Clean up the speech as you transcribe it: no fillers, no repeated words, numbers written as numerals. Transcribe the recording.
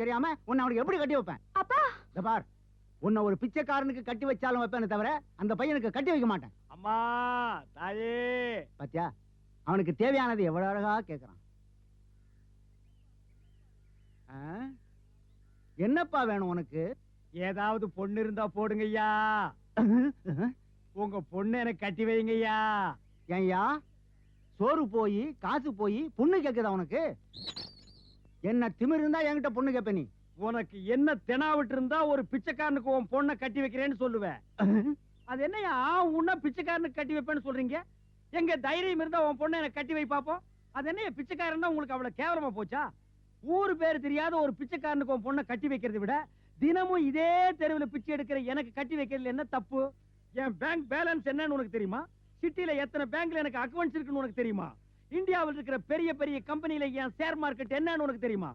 தெரியாம உன்னை அவனுக்கு எப்படி கட்டி வைப்பேன்? அப்பா இந்த பார், உன்னை ஒரு பிச்சைக்காரனுக்கு கட்டி வச்சாலும் வைப்பேனே தவிர அந்த பையனுக்கு கட்டி வைக்க மாட்டேன். அம்மா தாயே, பாத்தியா, அவனுக்கு தேவையானது எவ்வளவு அழகா கேக்குறான். என்னப்பா வேணும் உனக்கு? ஏதாவது பொண்ணு இருந்தா போடுங்கய்யா. உங்க பொண்ணு எனக்கு கட்டி வைங்கய்யா. ஏன்யா, சோறு போய் காசு போய் பொண்ணு கேக்குதா உனக்கு? என்ன திமிரு இருந்தா என்கிட்ட பொண்ணு கேப்ப நீ? உனக்கு என்ன தெனாவிட்டு இருந்தா ஒரு பிச்சைக்காரனுக்கு உன் பொண்ணை கட்டி வைக்கிறேன்னு சொல்லுவேன். அது என்னையா உன்ன பிச்சைக்காரனுக்கு கட்டி வைப்பேன்னு சொல்றீங்க? எங்க தைரியம் இருந்தா உன் பொண்ணை எனக்கு கட்டி வை பாப்போம். அது என்ன பிச்சைக்காரன் தான் உங்களுக்கு அவ்வளவு கேவலமா போச்சா? ஊரு பேர் தெரியாத ஒரு பிச்சைக்காரனுக்கு உன் பொண்ணை கட்டி வைக்கிறதை விட தினமும் இதே தெருவில் பிச்சை எடுக்கிற எனக்கு கட்டி வைக்கிறதுல என்ன தப்பு? என் பேங்க் பேலன்ஸ் என்னன்னு உனக்கு தெரியுமா? சிட்டில எத்தனை பேங்க்ல எனக்கு அக்கவுண்ட்ஸ் இருக்குன்னு உனக்கு தெரியுமா? இந்தியாவில் இருக்கிற பெரிய பெரிய கம்பெனில என் ஷேர் மார்க்கெட் என்னன்னு உனக்கு தெரியுமா?